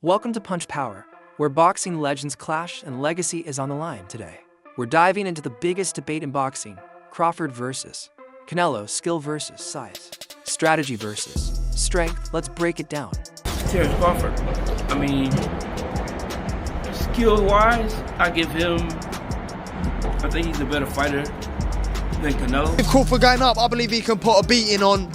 Welcome to Punch Power, where boxing legends clash and legacy is on the line today. We're diving into the biggest debate in boxing, Crawford versus Canelo, skill versus size, strategy versus strength. Let's break it down. Terence Crawford. I mean, skill-wise, I think he's a better fighter than Canelo. Crawford going up, I believe he can put a beating on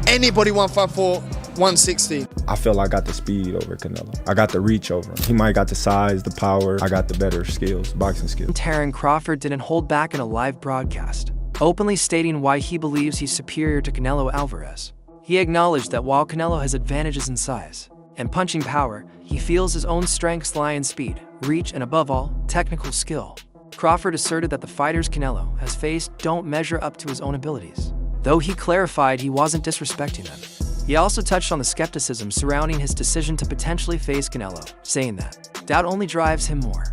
anybody 154, 160. I feel I got the speed over Canelo. I got the reach over him. He might got the size, the power. I got the better skills, boxing skills. Terence Crawford didn't hold back in a live broadcast, openly stating why he believes he's superior to Canelo Alvarez. He acknowledged that while Canelo has advantages in size and punching power, he feels his own strengths lie in speed, reach, and above all, technical skill. Crawford asserted that the fighters Canelo has faced don't measure up to his own abilities, though he clarified he wasn't disrespecting them. He also touched on the skepticism surrounding his decision to potentially face Canelo, saying that doubt only drives him more.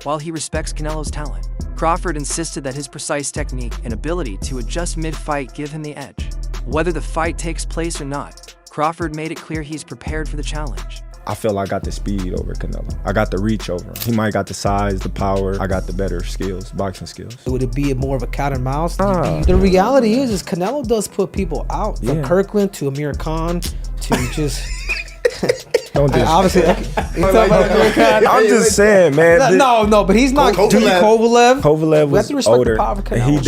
While he respects Canelo's talent, Crawford insisted that his precise technique and ability to adjust mid-fight give him the edge. Whether the fight takes place or not, Crawford made it clear he's prepared for the challenge. I feel I got the speed over Canelo. I got the reach over him. He might got the size, the power. I got the better skills, boxing skills. Would it be more of a cat and mouse? The reality is Canelo does put people out. From Kirkland to Amir Khan to just... Don't do obviously, I'm just saying, man. No, but he's not. Kovalev was older. He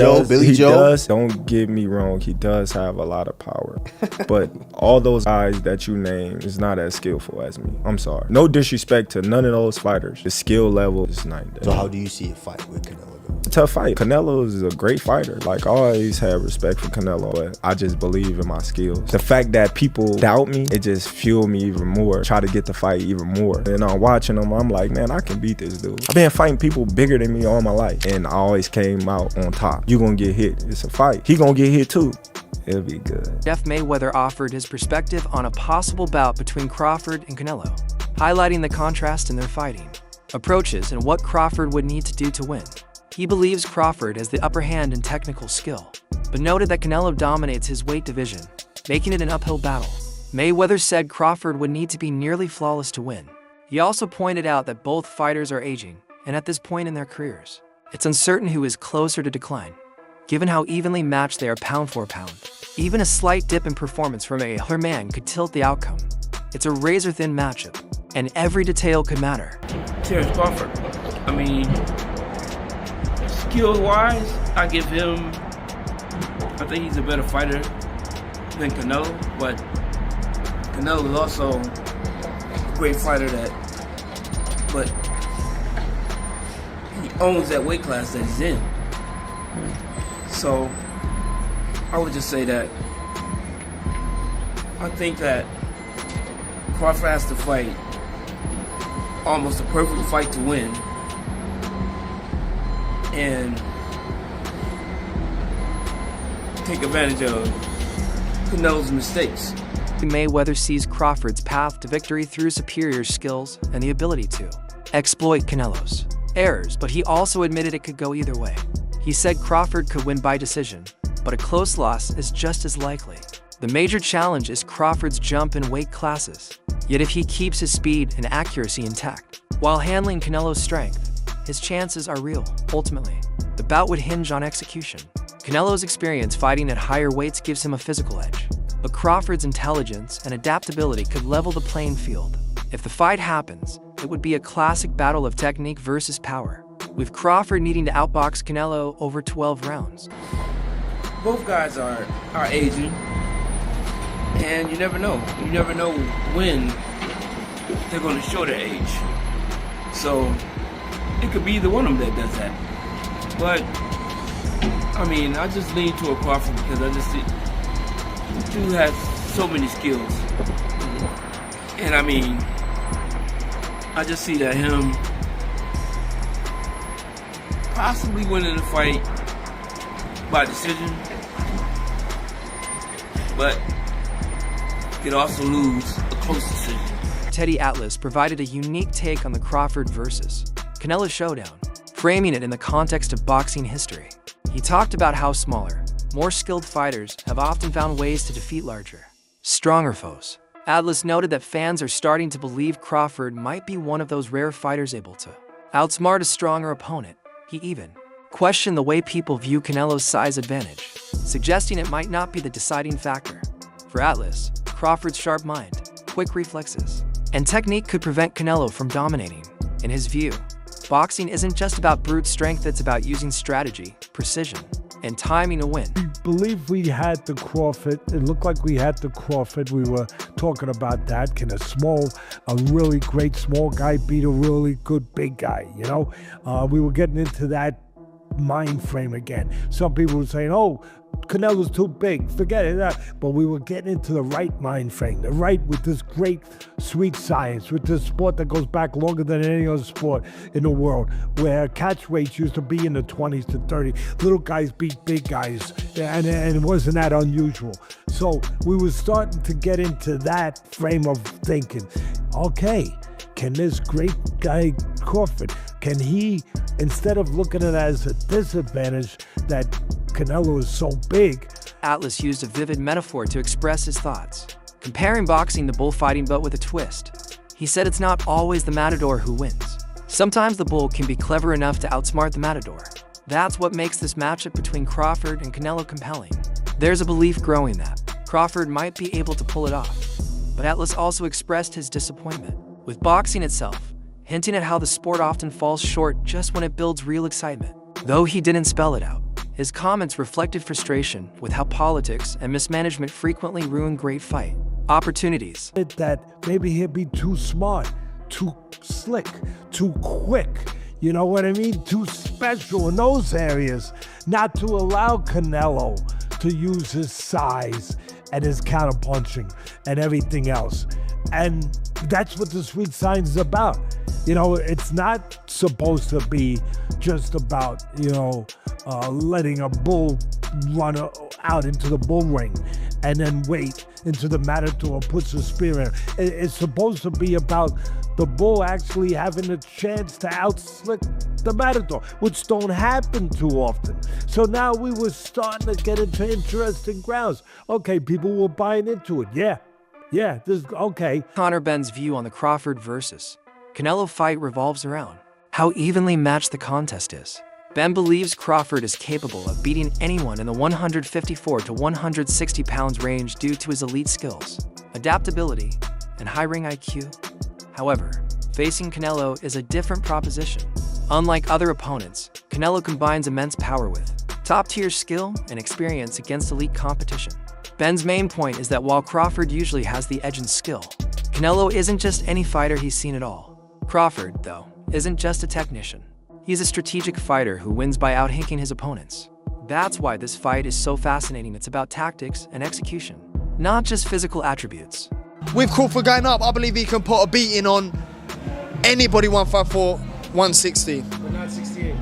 Joe. does. Don't get me wrong. He does have a lot of power, but all those guys that you name is not as skillful as me. I'm sorry. No disrespect to none of those fighters. The skill level is night and day. So how do you see a fight with Canelo? Tough fight. Canelo is a great fighter. Like, I always had respect for Canelo, but I just believe in my skills. The fact that people doubt me, it just fueled me even more. Try to get the fight even more. And I'm watching him, I'm like, man, I can beat this dude. I've been fighting people bigger than me all my life, and I always came out on top. You gonna get hit. It's a fight. He gonna get hit too. It'll be good. Mayweather offered his perspective on a possible bout between Crawford and Canelo, highlighting the contrast in their fighting approaches and what Crawford would need to do to win. He believes Crawford has the upper hand in technical skill, but noted that Canelo dominates his weight division, making it an uphill battle. Mayweather said Crawford would need to be nearly flawless to win. He also pointed out that both fighters are aging, and at this point in their careers, it's uncertain who is closer to decline, given how evenly matched they are pound for pound. Even a slight dip in performance from a Hearn could tilt the outcome. It's a razor-thin matchup, and every detail could matter. Terence Crawford. I mean, skill-wise, I think he's a better fighter than Canelo, but Canelo is also a great fighter but he owns that weight class that he's in. So I would just say that I think that Crawford has to fight almost a perfect fight to win, and take advantage of Canelo's mistakes. Mayweather sees Crawford's path to victory through superior skills and the ability to exploit Canelo's errors, but he also admitted it could go either way. He said Crawford could win by decision, but a close loss is just as likely. The major challenge is Crawford's jump in weight classes, yet if he keeps his speed and accuracy intact while handling Canelo's strength, his chances are real. Ultimately, the bout would hinge on execution. Canelo's experience fighting at higher weights gives him a physical edge, but Crawford's intelligence and adaptability could level the playing field. If the fight happens, it would be a classic battle of technique versus power, with Crawford needing to outbox Canelo over 12 rounds. Both guys are aging, and you never know. You never know when they're going to show their age. So it could be either one of them that does that. But I mean, I just lean toward Crawford because I just see the dude has so many skills, and I mean, I just see that him possibly winning the fight by decision, but could also lose a close decision. Teddy Atlas provided a unique take on the Crawford versus Canelo showdown, framing it in the context of boxing history. He talked about how smaller, more skilled fighters have often found ways to defeat larger, stronger foes. Atlas noted that fans are starting to believe Crawford might be one of those rare fighters able to outsmart a stronger opponent. He even questioned the way people view Canelo's size advantage, suggesting it might not be the deciding factor. For Atlas, Crawford's sharp mind, quick reflexes, and technique could prevent Canelo from dominating. In his view, boxing isn't just about brute strength, it's about using strategy, precision, and timing to win. I believe we had the Crawford. It looked like we had the Crawford. We were talking about that. Can a really great small guy beat a really good big guy, you know? We were getting into that mind frame again. Some people were saying, oh, Canelo's too big, forget it. But we were getting into the right mind frame, the right with this great sweet science, with this sport that goes back longer than any other sport in the world, where catch weights used to be in the 20s to 30. Little guys beat big guys, and it wasn't that unusual. So we were starting to get into that frame of thinking, okay, can this great guy Crawford, can he, instead of looking at it as a disadvantage that Canelo is so big? Atlas used a vivid metaphor to express his thoughts, comparing boxing to bullfighting but with a twist. He said it's not always the matador who wins. Sometimes the bull can be clever enough to outsmart the matador. That's what makes this matchup between Crawford and Canelo compelling. There's a belief growing that Crawford might be able to pull it off, but Atlas also expressed his disappointment with boxing itself, hinting at how the sport often falls short just when it builds real excitement. Though he didn't spell it out, his comments reflected frustration with how politics and mismanagement frequently ruin great fight opportunities. That maybe he'd be too smart, too slick, too quick, you know what I mean? Too special in those areas, not to allow Canelo to use his size and his counterpunching and everything else. And that's what the sweet science is about. You know, it's not supposed to be just about, letting a bull run out into the bull ring and then wait until the matador puts a spear in. It's supposed to be about the bull actually having a chance to outslick the matador, which don't happen too often. So now we were starting to get into interesting grounds. Okay, people were buying into it. Yeah, okay. Connor Benn's view on the Crawford versus Canelo fight revolves around how evenly matched the contest is. Benn believes Crawford is capable of beating anyone in the 154 to 160 pounds range due to his elite skills, adaptability, and high ring IQ. However, facing Canelo is a different proposition. Unlike other opponents, Canelo combines immense power with top-tier skill and experience against elite competition. Benn's main point is that while Crawford usually has the edge in skill, Canelo isn't just any fighter he's seen at all. Crawford, though, isn't just a technician. He's a strategic fighter who wins by out-hinking his opponents. That's why this fight is so fascinating. It's about tactics and execution, not just physical attributes. With Crawford going up, I believe he can put a beating on anybody 154, 160. But not 68.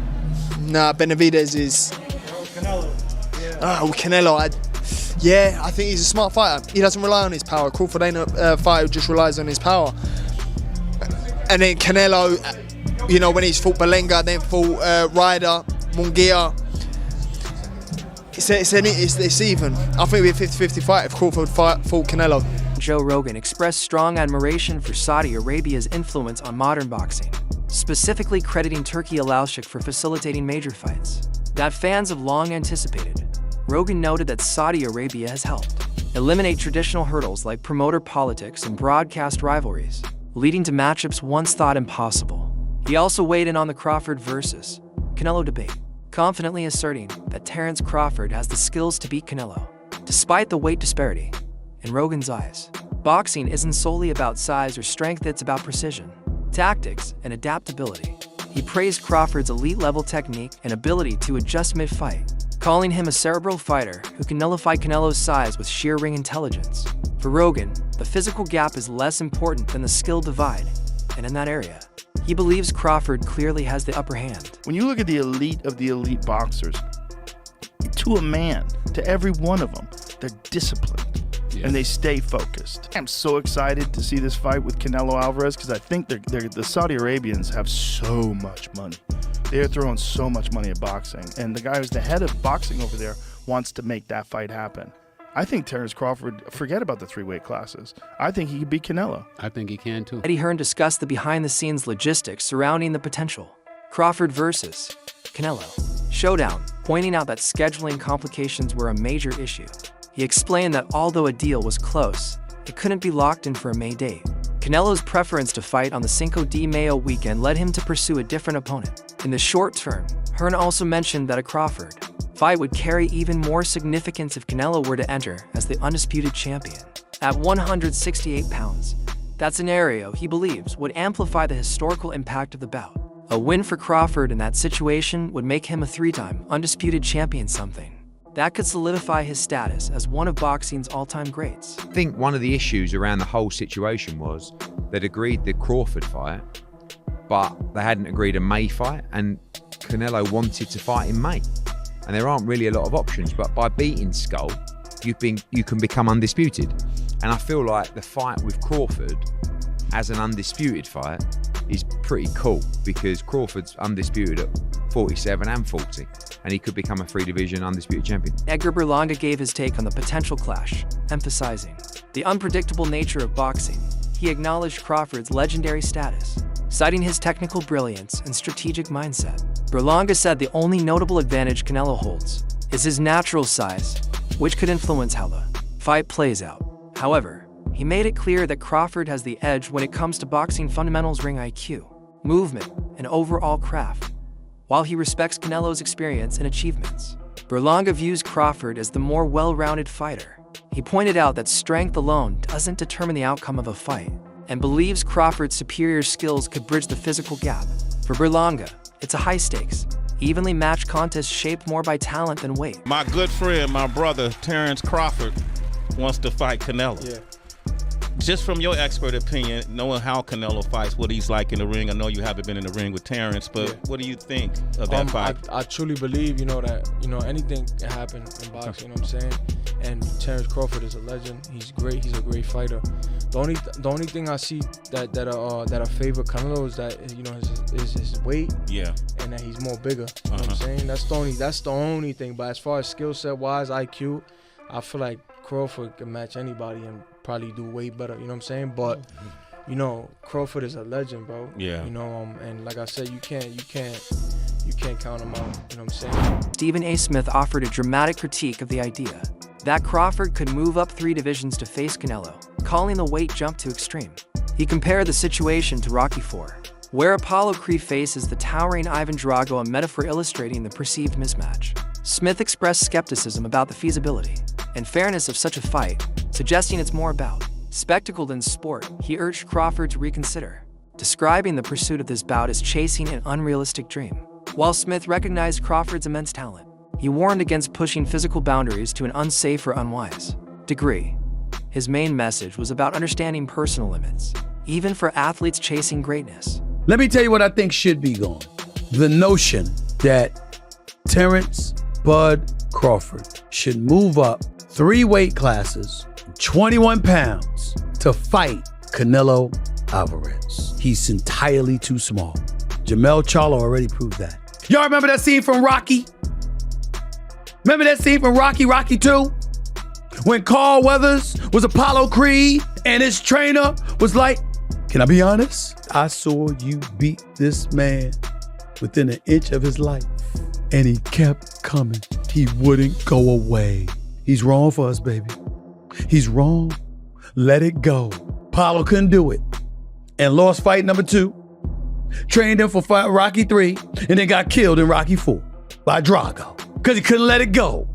Nah, Benavidez is... Canelo. Canelo, I think he's a smart fighter. He doesn't rely on his power. Crawford ain't a fighter who just relies on his power. And then Canelo, when he's fought Berlanga, then fought Ryder, Munguia, it's even. I think it'd be a 50-50 fight if Crawford fought Canelo. Joe Rogan expressed strong admiration for Saudi Arabia's influence on modern boxing, specifically crediting Turki Alalshik for facilitating major fights that fans have long anticipated. Rogan noted that Saudi Arabia has helped eliminate traditional hurdles like promoter politics and broadcast rivalries, leading to matchups once thought impossible. He also weighed in on the Crawford versus Canelo debate, confidently asserting that Terence Crawford has the skills to beat Canelo, despite the weight disparity. In Rogan's eyes, boxing isn't solely about size or strength, it's about precision, tactics, and adaptability. He praised Crawford's elite-level technique and ability to adjust mid-fight, calling him a cerebral fighter who can nullify Canelo's size with sheer ring intelligence. For Rogan, the physical gap is less important than the skill divide, and in that area, he believes Crawford clearly has the upper hand. When you look at the elite of the elite boxers, to a man, to every one of them, they're disciplined. And they stay focused. I'm so excited to see this fight with Canelo Alvarez because I think the Saudi Arabians have so much money. They're throwing so much money at boxing. And the guy who's the head of boxing over there wants to make that fight happen. I think Terence Crawford, forget about the 3 weight classes. I think he could beat Canelo. I think he can too. Eddie Hearn discussed the behind-the-scenes logistics surrounding the potential Crawford versus Canelo showdown, pointing out that scheduling complications were a major issue. He explained that although a deal was close, it couldn't be locked in for a May date. Canelo's preference to fight on the Cinco de Mayo weekend led him to pursue a different opponent. In the short term, Hearn also mentioned that a Crawford fight would carry even more significance if Canelo were to enter as the undisputed champion. At 168 pounds, that scenario, he believes, would amplify the historical impact of the bout. A win for Crawford in that situation would make him a 3-time undisputed champion, something that could solidify his status as one of boxing's all-time greats. I think one of the issues around the whole situation was they'd agreed the Crawford fight, but they hadn't agreed a May fight, and Canelo wanted to fight in May. And there aren't really a lot of options, but by beating Skull, you can become undisputed. And I feel like the fight with Crawford as an undisputed fight is pretty cool, because Crawford's undisputed at 47 and 40, and he could become a 3-division undisputed champion. Edgar Berlanga gave his take on the potential clash, emphasizing the unpredictable nature of boxing. He acknowledged Crawford's legendary status, citing his technical brilliance and strategic mindset. Berlanga said the only notable advantage Canelo holds is his natural size, which could influence how the fight plays out. However, he made it clear that Crawford has the edge when it comes to boxing fundamentals, ring IQ, movement, and overall craft, while he respects Canelo's experience and achievements. Berlanga views Crawford as the more well-rounded fighter. He pointed out that strength alone doesn't determine the outcome of a fight, and believes Crawford's superior skills could bridge the physical gap. For Berlanga, it's a high-stakes, evenly matched contest shaped more by talent than weight. My good friend, my brother, Terence Crawford, wants to fight Canelo. Yeah. Just from your expert opinion, knowing how Canelo fights, what he's like in the ring, I know you haven't been in the ring with Terence, but what do you think of that fight? I truly believe, that, anything can happen in boxing, you know what I'm saying? And Terence Crawford is a legend. He's great. He's a great fighter. The only thing I see that I favor Canelo is that, is his weight. Yeah. And that he's more bigger. You know what I'm saying? That's the only thing. But as far as skill set wise, IQ, I feel like Crawford can match anybody and probably do way better, you know what I'm saying? But Crawford is a legend, bro. Yeah. And like I said, you can't count him out, you know what I'm saying? Stephen A. Smith offered a dramatic critique of the idea that Crawford could move up 3 divisions to face Canelo, calling the weight jump too extreme. He compared the situation to Rocky IV, where Apollo Creed faces the towering Ivan Drago, a metaphor illustrating the perceived mismatch. Smith expressed skepticism about the feasibility and fairness of such a fight, suggesting it's more about spectacle than sport. He urged Crawford to reconsider, describing the pursuit of this bout as chasing an unrealistic dream. While Smith recognized Crawford's immense talent, he warned against pushing physical boundaries to an unsafe or unwise degree. His main message was about understanding personal limits, even for athletes chasing greatness. Let me tell you what I think should be gone. The notion that Terence Bud Crawford should move up 3 weight classes, 21 pounds, to fight Canelo Alvarez. He's entirely too small. Jermell Charlo already proved that. Y'all remember that scene from Rocky? Remember that scene from Rocky 2? When Carl Weathers was Apollo Creed and his trainer was like, can I be honest? I saw you beat this man within an inch of his life. And he kept coming. He wouldn't go away. He's wrong for us, baby. He's wrong. Let it go. Apollo couldn't do it and lost fight number 2. Trained him for fight Rocky 3 and then got killed in Rocky 4 by Drago because he couldn't let it go.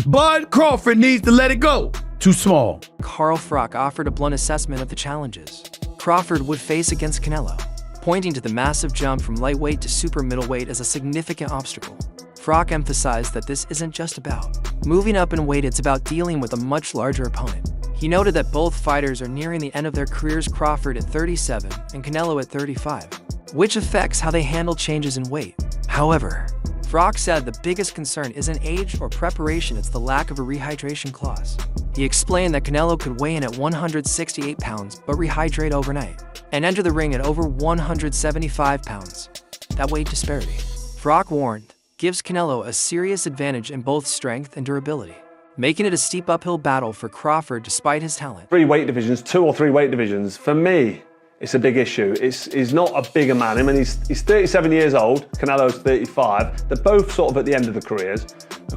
Bud Crawford needs to let it go. Too small. Carl Froch offered a blunt assessment of the challenges Crawford would face against Canelo, pointing to the massive jump from lightweight to super middleweight as a significant obstacle. Froch emphasized that this isn't just about moving up in weight, it's about dealing with a much larger opponent. He noted that both fighters are nearing the end of their careers, Crawford at 37 and Canelo at 35, which affects how they handle changes in weight. However, Froch said the biggest concern isn't age or preparation, it's the lack of a rehydration clause. He explained that Canelo could weigh in at 168 pounds but rehydrate overnight and enter the ring at over 175 pounds. That weight disparity, Froch warned, gives Canelo a serious advantage in both strength and durability. making it a steep uphill battle for Crawford despite his talent. 3 weight divisions, 2 or 3 weight divisions, for me, it's a big issue. He's not a bigger man. I mean, he's 37 years old, Canelo's 35. They're both sort of at the end of the careers.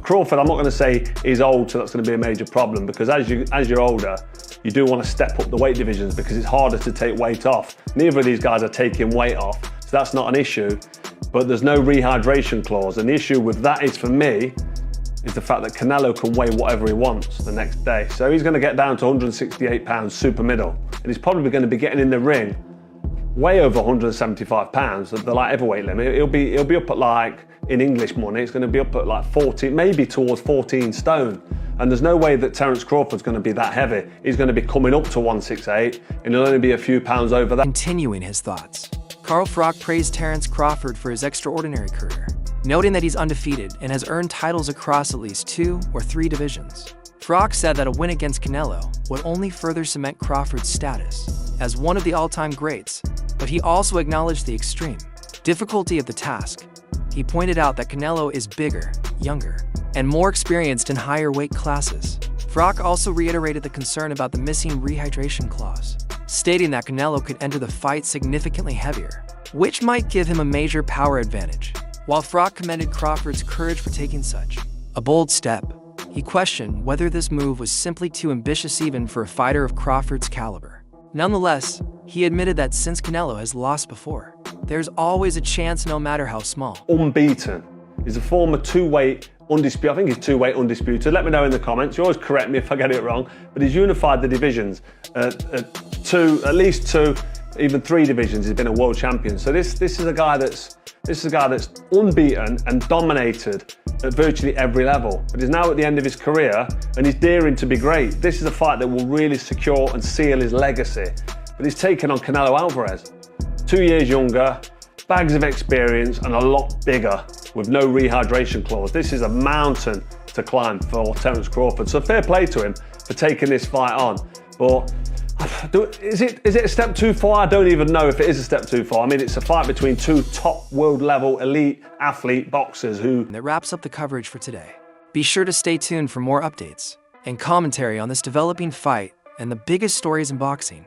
Crawford, I'm not going to say he's old, so that's going to be a major problem, because as you're older, you do want to step up the weight divisions because it's harder to take weight off. Neither of these guys are taking weight off, so that's not an issue, but there's no rehydration clause. And the issue with that is, for me, is the fact that Canelo can weigh whatever he wants the next day. So he's going to get down to 168 pounds super middle, and he's probably going to be getting in the ring way over 175 pounds, the light heavyweight limit. He'll be up at, like, in English money, it's going to be up at like 14, maybe towards 14 stone. And there's no way that Terence Crawford's going to be that heavy. He's going to be coming up to 168, and he'll only be a few pounds over that. Continuing his thoughts, Carl Froch praised Terence Crawford for his extraordinary career, noting that he's undefeated and has earned titles across at least 2 or 3 divisions. Froch said that a win against Canelo would only further cement Crawford's status as one of the all-time greats, but he also acknowledged the extreme difficulty of the task. He pointed out that Canelo is bigger, younger, and more experienced in higher weight classes. Froch also reiterated the concern about the missing rehydration clause, stating that Canelo could enter the fight significantly heavier, which might give him a major power advantage. While Froch commended Crawford's courage for taking such a bold step, he questioned whether this move was simply too ambitious even for a fighter of Crawford's caliber. Nonetheless, he admitted that since Canelo has lost before, there's always a chance, no matter how small. Unbeaten. He's a former 2-weight undisputed. I think he's 2-weight undisputed. Let me know in the comments. You always correct me if I get it wrong. But he's unified the divisions. At least 2, even 3 divisions. He's been a world champion. So this is a guy that's unbeaten and dominated at virtually every level. But he's now at the end of his career and he's daring to be great. This is a fight that will really secure and seal his legacy. But he's taken on Canelo Alvarez, 2 years younger, bags of experience and a lot bigger with no rehydration clause. This is a mountain to climb for Terence Crawford. So fair play to him for taking this fight on. But is it a step too far? I don't even know if it is a step too far. I mean, it's a fight between 2 top world level elite athlete boxers who... That wraps up the coverage for today. Be sure to stay tuned for more updates and commentary on this developing fight and the biggest stories in boxing.